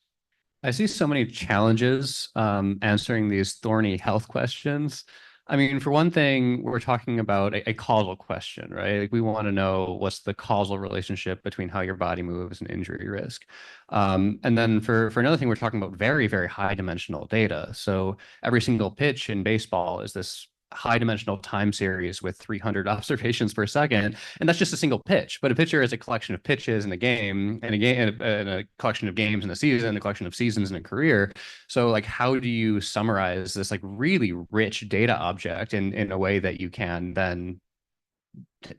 I see so many challenges answering these thorny health questions. I mean, for one thing, we're talking about a causal question, right? Like, we want to know what's the causal relationship between how your body moves and injury risk. And then for another thing, we're talking about very, very high dimensional data. So every single pitch in baseball is this high dimensional time series with 300 observations per second. And that's just a single pitch, but a pitcher is a collection of pitches in a game, and a collection of games in a season, a collection of seasons in a career. So like, how do you summarize this like really rich data object in a way that you can then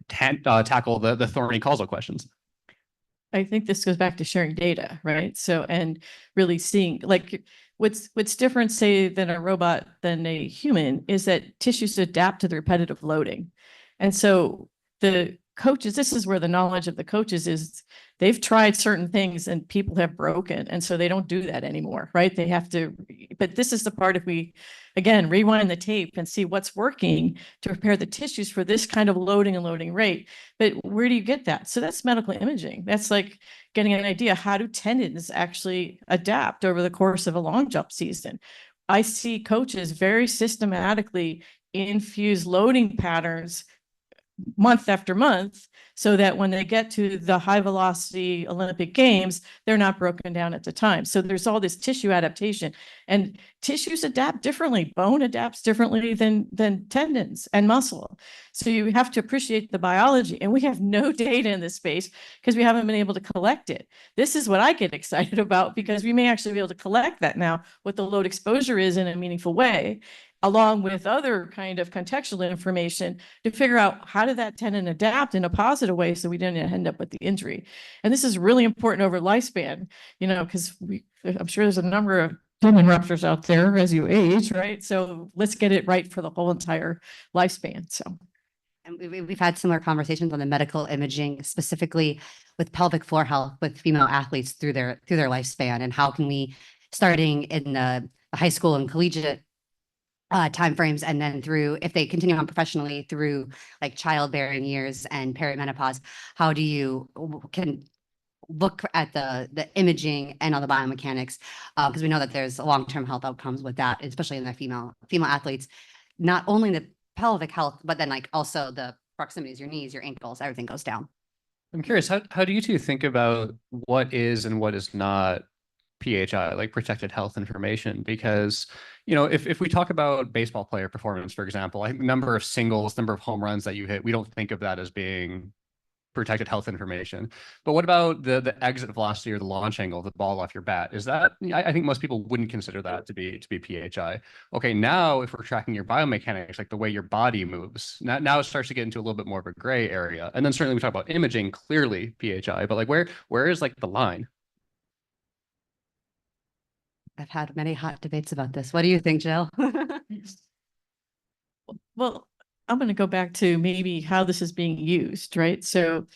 tackle the thorny causal questions? I think this goes back to sharing data, right? So, and really seeing, like, what's different, say, than a robot than a human is that tissues adapt to the repetitive loading. And so the coaches, this is where the knowledge of the coaches is, they've tried certain things and people have broken. And so they don't do that anymore, right? They have to, but this is the part, if we, again, rewind the tape and see what's working to prepare the tissues for this kind of loading and loading rate. But where do you get that? So that's medical imaging. That's like getting an idea, how do tendons actually adapt over the course of a long jump season? I see coaches very systematically infuse loading patterns month after month so that when they get to the high velocity Olympic Games, they're not broken down at the time. So there's all this tissue adaptation, and tissues adapt differently. Bone adapts differently than tendons and muscle. So you have to appreciate the biology, and we have no data in this space because we haven't been able to collect it. This is what I get excited about, because we may actually be able to collect that now, what the load exposure is in a meaningful way, along with other kind of contextual information to figure out how did that tendon adapt in a positive way so we didn't end up with the injury. And this is really important over lifespan, you know, because I'm sure there's a number of tendon ruptures out there as you age, right? So let's get it right for the whole entire lifespan. So. And we've had similar conversations on the medical imaging, specifically with pelvic floor health with female athletes through their lifespan, and how can we, starting in the high school and collegiate timeframes, and then through, if they continue on professionally through like childbearing years and perimenopause, how do you can look at the imaging and all the biomechanics, because we know that there's long-term health outcomes with that, especially in the female athletes, not only the pelvic health, but then like also the proximities, your knees, your ankles, everything goes down. I'm curious, how do you two think about what is and what is not PHI, like protected health information? Because, you know, if we talk about baseball player performance, for example, like number of singles, number of home runs that you hit, we don't think of that as being protected health information. But what about the exit velocity or the launch angle of the ball off your bat? Is that, I think most people wouldn't consider that to be PHI. Okay, now if we're tracking your biomechanics, like the way your body moves, now it starts to get into a little bit more of a gray area. And then certainly we talk about imaging, clearly PHI, but like where is like the line? I've had many hot debates about this. What do you think, Jill? Well, I'm going to go back to maybe how this is being used, right? So,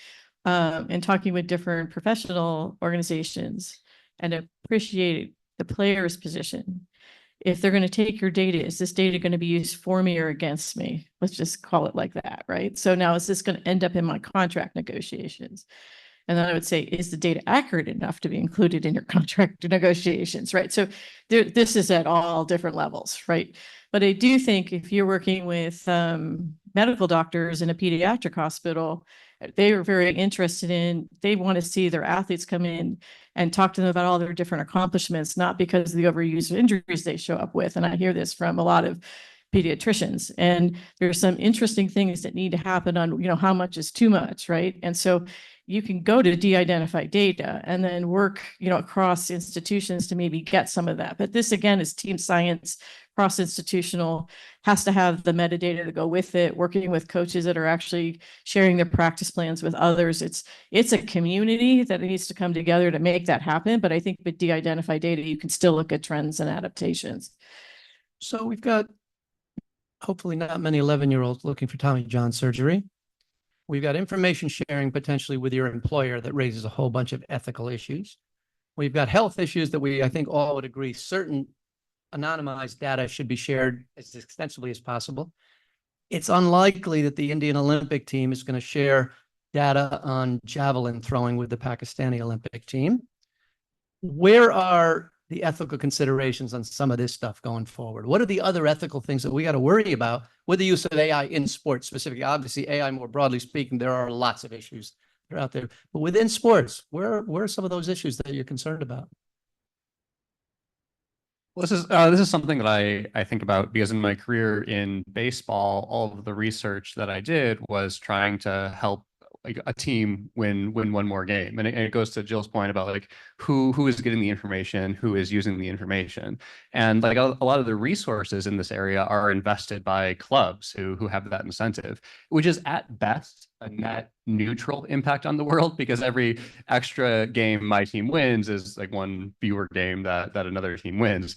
in talking with different professional organizations and appreciate the player's position. If they're going to take your data, is this data going to be used for me or against me? Let's just call it like that, right? So now is this going to end up in my contract negotiations? And then I would say, is the data accurate enough to be included in your contract negotiations, right? So this is at all different levels, right? But I do think if you're working with medical doctors in a pediatric hospital, they are very interested in, they want to see their athletes come in and talk to them about all their different accomplishments, not because of the overuse injuries they show up with. And I hear this from a lot of pediatricians, and there's some interesting things that need to happen on, you know, how much is too much, right? And so you can go to de-identify data and then work, you know, across institutions to maybe get some of that. But this again is team science, cross-institutional, has to have the metadata to go with it, working with coaches that are actually sharing their practice plans with others. It's a community that needs to come together to make that happen. But I think with de-identify data, you can still look at trends and adaptations. So we've got hopefully not many 11-year-olds looking for Tommy John surgery. We've got information sharing potentially with your employer that raises a whole bunch of ethical issues. We've got health issues that I think all would agree certain anonymized data should be shared as extensively as possible. It's unlikely that the Indian Olympic team is going to share data on javelin throwing with the Pakistani Olympic team. Where are the ethical considerations on some of this stuff going forward? What are the other ethical things that we got to worry about with the use of AI in sports specifically? Obviously, AI more broadly speaking, there are lots of issues that are out there. But within sports, where are some of those issues that you're concerned about? Well, this is something that I think about because in my career in baseball, all of the research that I did was trying to help like a team win one more game. And it goes to Jill's point about like who is getting the information, who is using the information. And like a lot of the resources in this area are invested by clubs who have that incentive, which is at best a net neutral impact on the world, because every extra game my team wins is like one fewer game that another team wins.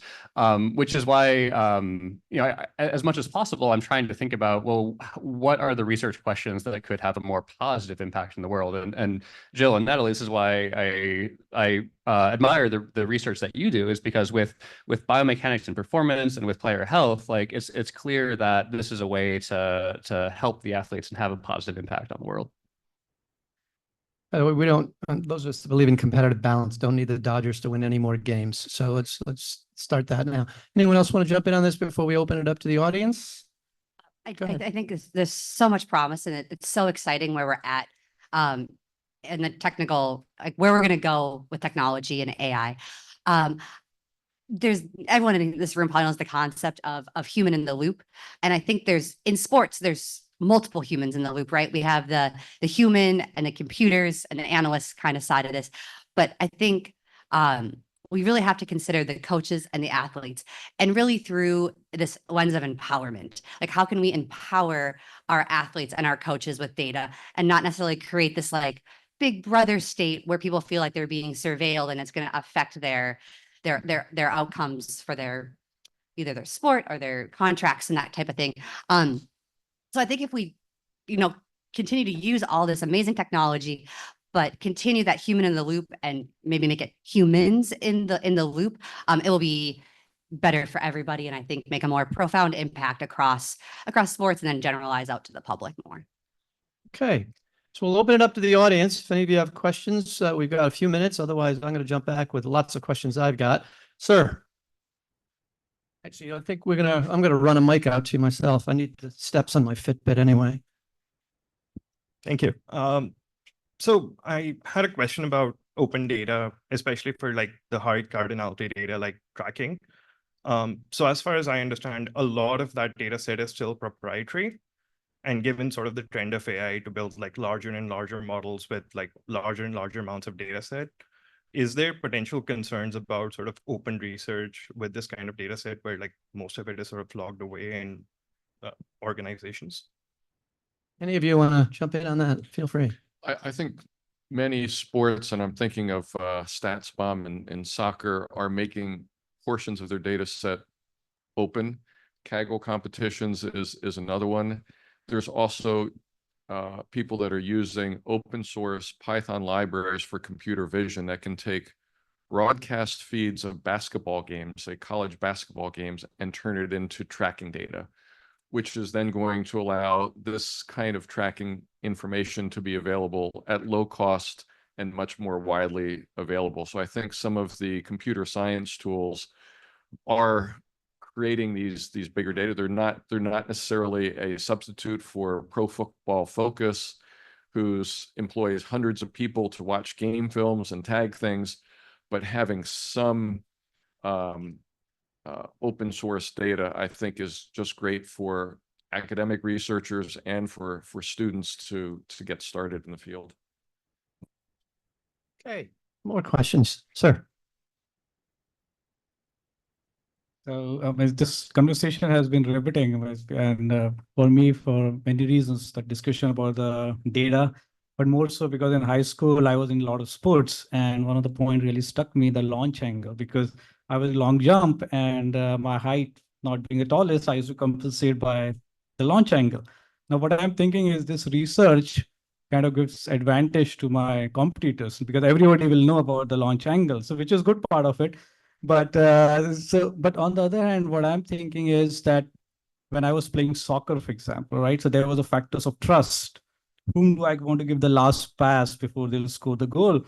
Which is why, you know, as much as possible, I'm trying to think about, well, what are the research questions that could have a more positive impact in the world? And Jill and Natalie, this is why I admire the research that you do, is because with biomechanics and performance and with player health, like it's clear that this is a way to help the athletes and have a positive impact on the world. By the way, we don't, those of us that believe in competitive balance don't need the Dodgers to win any more games. So let's start that now. Anyone else want to jump in on this before we open it up to the audience? Go ahead. I think there's so much promise and it's so exciting where we're at in the technical, like where we're going to go with technology and AI. There's everyone in this room probably knows the concept of human in the loop. And I think in sports, there's multiple humans in the loop, right? We have the human and the computers and the analyst kind of side of this. But I think we really have to consider the coaches and the athletes, and really through this lens of empowerment. Like, how can we empower our athletes and our coaches with data and not necessarily create this like big brother state where people feel like they're being surveilled and it's going to affect their outcomes for either their sport or their contracts and that type of thing. So I think if we, continue to use all this amazing technology, but continue that human in the loop and maybe make it humans in the loop, it will be better for everybody. And I think make a more profound impact across sports and then generalize out to the public more. Okay. So we'll open it up to the audience. If any of you have questions, we've got a few minutes. Otherwise, I'm going to jump back with lots of questions I've got. Sir. Actually, I think I'm going to run a mic out to you myself. I need the steps on my Fitbit anyway. Thank you. So I had a question about open data, especially for like the hard cardinality data, like tracking. So as far as I understand, a lot of that data set is still proprietary. And given sort of the trend of AI to build like larger and larger models with like larger and larger amounts of data set, is there potential concerns about sort of open research with this kind of data set where like most of it is sort of logged away in organizations? Any of you want to jump in on that? Feel free. I think many sports, and I'm thinking of StatsBomb in soccer, are making portions of their data set open. Kaggle competitions is another one. There's also people that are using open source Python libraries for computer vision that can take broadcast feeds of basketball games, say college basketball games, and turn it into tracking data, which is then going to allow this kind of tracking information to be available at low cost and much more widely available. So I think some of the computer science tools are creating these bigger data. They're not necessarily a substitute for Pro Football Focus, whose employs hundreds of people to watch game films and tag things, but having some open source data, I think, is just great for academic researchers and for students to get started in the field. Okay. More questions, sir. So this conversation has been riveting, and for me, for many reasons, the discussion about the data, but more so because in high school, I was in a lot of sports, and one of the points really stuck me, the launch angle, because I was long jump and my height not being the tallest, I used to compensate by the launch angle. Now, what I'm thinking is this research kind of gives advantage to my competitors because everybody will know about the launch angle, so which is good part of it. But but on the other hand, what I'm thinking is that when I was playing soccer, for example, right? So there was a factors of trust. Whom do I want to give the last pass before they'll score the goal?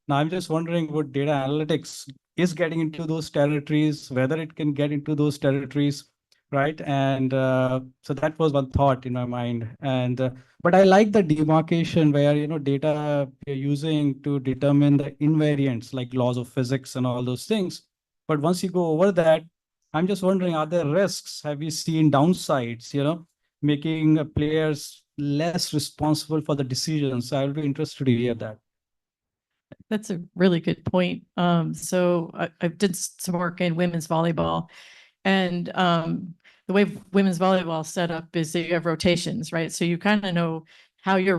Now, I'm just wondering what data analytics is getting into those territories, whether it can get into those territories, right? And so that was one thought in my mind. And but I like the demarcation where, data you're using to determine the invariants like laws of physics and all those things. But once you go over that, I'm just wondering, are there risks? Have you seen downsides, making players less responsible for the decisions? I'll be interested to hear that. That's a really good point. So I did some work in women's volleyball, and the way women's volleyball is set up is that you have rotations, right? So you kind of know how you're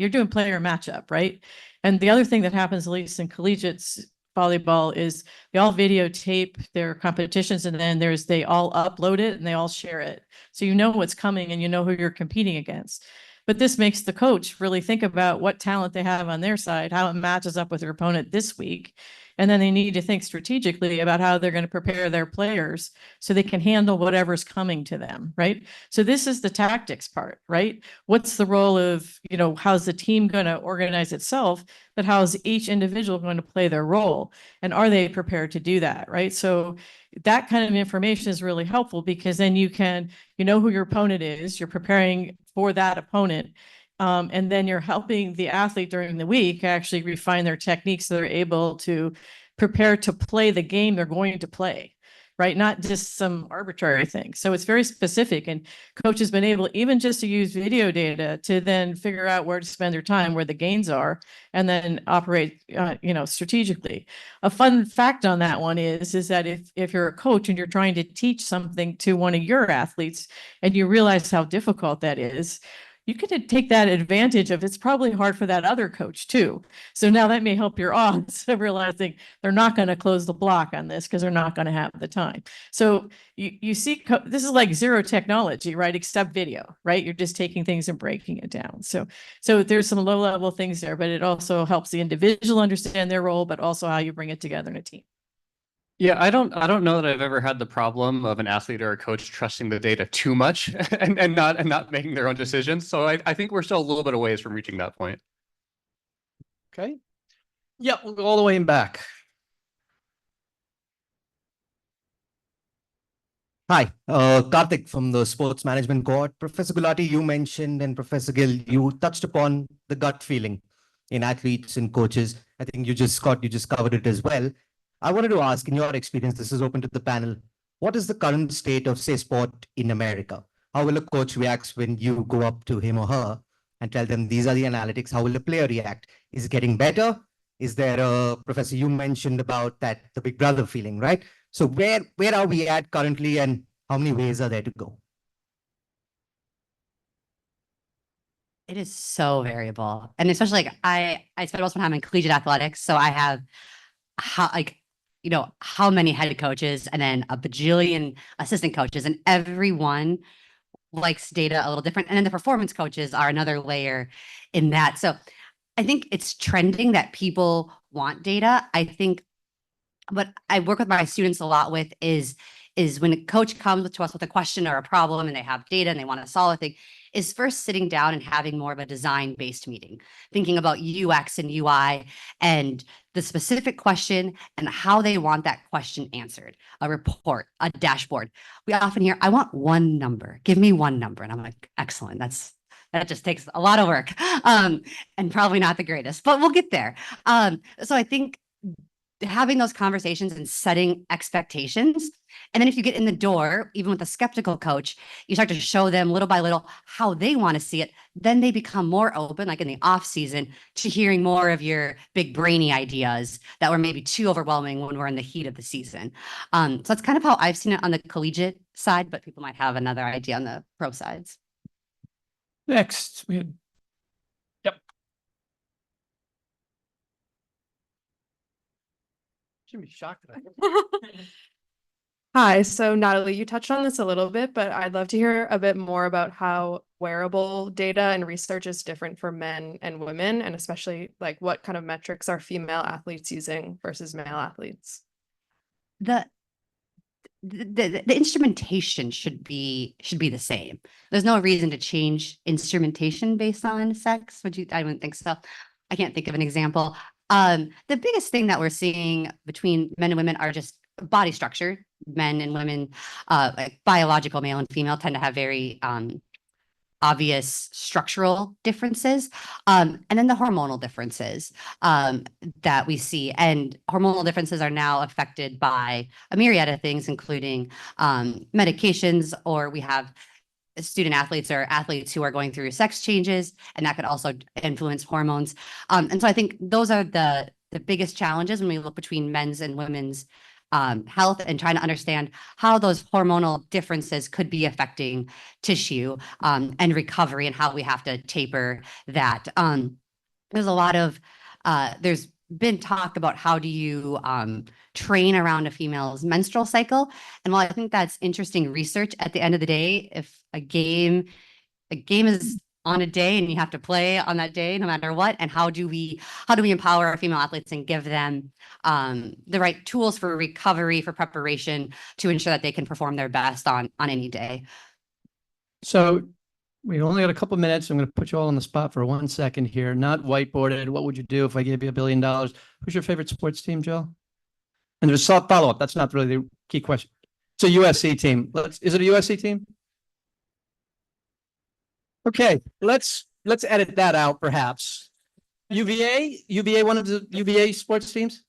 doing player matchup, right? And the other thing that happens, at least in collegiate volleyball, is they all videotape their competitions, and then they all upload it and they all share it. So you know what's coming and you know who you're competing against. But this makes the coach really think about what talent they have on their side, how it matches up with their opponent this week. And then they need to think strategically about how they're going to prepare their players so they can handle whatever's coming to them, right? So this is the tactics part, right? What's the role of, how's the team going to organize itself, but how's each individual going to play their role? And are they prepared to do that, right? So that kind of information is really helpful, because then you know who your opponent is, you're preparing for that opponent. And then you're helping the athlete during the week actually refine their techniques so they're able to prepare to play the game they're going to play, right? Not just some arbitrary thing. So it's very specific, and coach has been able even just to use video data to then figure out where to spend their time, where the gains are, and then operate, strategically. A fun fact on that one is that if you're a coach and you're trying to teach something to one of your athletes and you realize how difficult that is, you could take that advantage of it's probably hard for that other coach too. So now that may help your odds of realizing they're not going to close the block on this because they're not going to have the time. So you see, this is like zero technology, right? Except video, right? You're just taking things and breaking it down. So there's some low level things there, but it also helps the individual understand their role, but also how you bring it together in a team. Yeah, I don't know that I've ever had the problem of an athlete or a coach trusting the data too much and not making their own decisions. So I think we're still a little bit of ways from reaching that point. Okay. Yeah, we'll go all the way in back. Hi, Karthik from the Sports Management Cohort. Professor Gulati, you mentioned, and Professor Gill, you touched upon the gut feeling in athletes and coaches. I think you just covered it as well. I wanted to ask, in your experience, this is open to the panel, what is the current state of, say, sport in America? How will a coach react when you go up to him or her and tell them these are the analytics? How will a player react? Is it getting better? Is there Professor, you mentioned about that, the big brother feeling, right? So where are we at currently, and how many ways are there to go? It is so variable. And especially I spend most of my time in collegiate athletics. So I have how many head coaches and then a bajillion assistant coaches, and everyone likes data a little different. And then the performance coaches are another layer in that. So I think it's trending that people want data. I think what I work with my students a lot with is when a coach comes to us with a question or a problem and they have data and they want to solve a thing, is first sitting down and having more of a design-based meeting, thinking about UX and UI and the specific question and how they want that question answered, a report, a dashboard. We often hear, I want one number, give me one number. And I'm like, excellent, that just takes a lot of work and probably not the greatest, but we'll get there. So I think having those conversations and setting expectations. And then if you get in the door, even with a skeptical coach, you start to show them little by little how they want to see it. Then they become more open, like in the off season, to hearing more of your big brainy ideas that were maybe too overwhelming when we're in the heat of the season. So that's kind of how I've seen it on the collegiate side, but people might have another idea on the pro sides. Next, we had should be shocked that Hi, so Natalie, you touched on this a little bit, but I'd love to hear a bit more about how wearable data and research is different for men and women, and especially like what kind of metrics are female athletes using versus male athletes? The instrumentation should be the same. There's no reason to change instrumentation based on sex. I wouldn't think so. I can't think of an example. The biggest thing that we're seeing between men and women are just body structure. Men and women, like biological male and female, tend to have very obvious structural differences. And then the hormonal differences that we see. And hormonal differences are now affected by a myriad of things, including medications, or we have student athletes or athletes who are going through sex changes, and that could also influence hormones. And so I think those are the biggest challenges when we look between men's and women's health and trying to understand how those hormonal differences could be affecting tissue and recovery and how we have to taper that. There's a lot of, there's been talk about how do you train around a female's menstrual cycle. And while I think that's interesting research, at the end of the day, if a game is on a day and you have to play on that day no matter what, and how do we empower our female athletes and give them the right tools for recovery, for preparation, to ensure that they can perform their best on any day. So we only got a couple minutes. I'm going to put you all on the spot for 1 second here. Not whiteboarded. What would you do if I gave you $1 billion? Who's your favorite sports team, Jill? And there's a follow-up. That's not really the key question. It's a USC team. Is it a USC team? Okay, let's edit that out perhaps. UVA, one of the UVA sports teams?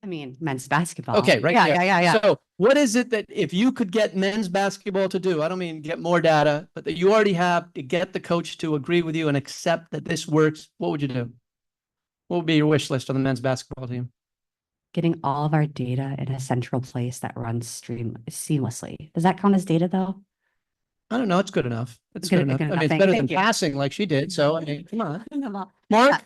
I mean, men's basketball. Okay, right. Yeah. So what is it that if you could get men's basketball to do, I don't mean get more data, but that you already have to get the coach to agree with you and accept that this works, what would you do? What would be your wish list on the men's basketball team? Getting all of our data in a central place that runs seamlessly. Does that count as data though? I don't know. It's good enough. It's Good- good enough. good I enough. mean, it's Thank- better thank than you. passing like she did. So, I mean, come on. Mark?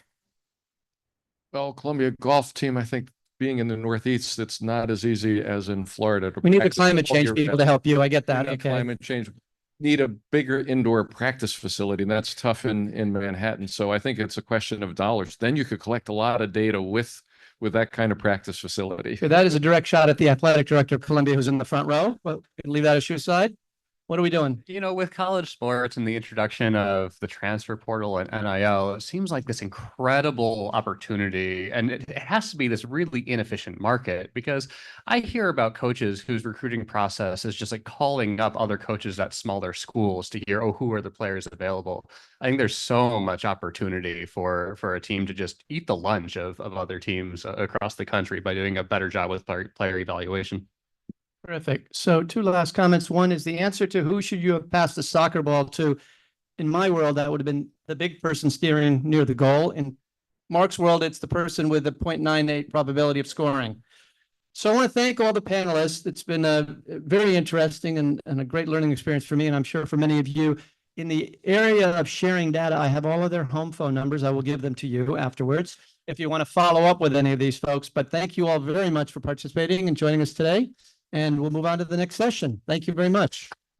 Well, Columbia golf team, I think being in the Northeast, it's not as easy as in Florida. We need the practice climate all change year people round. to help you. I get We that. need Okay. Climate change. Need a bigger indoor practice facility, and that's tough in Manhattan. So I think it's a question of dollars. Then you could collect a lot of data with that kind of practice facility. Okay, that is a direct shot at the athletic director of Columbia who's in the front row. Well, we can leave that issue aside. What are we doing? You know, with college sports and the introduction of the transfer portal and NIL, it seems like this incredible opportunity. And it has to be this really inefficient market, because I hear about coaches whose recruiting process is just like calling up other coaches at smaller schools to hear, oh, who are the players available? I think there's so much opportunity for a team to just eat the lunch of other teams across the country by doing a better job with player evaluation. Terrific. So 2 last comments. One is the answer to who should you have passed the soccer ball to. In my world, that would have been the big person steering near the goal. In Mark's world, it's the person with the 0.98 probability of scoring. So I want to thank all the panelists. It's been a very interesting and a great learning experience for me, and I'm sure for many of you. In the area of sharing data, I have all of their home phone numbers. I will give them to you afterwards if you want to follow up with any of these folks. But thank you all very much for participating and joining us today. And we'll move on to the next session. Thank you very much.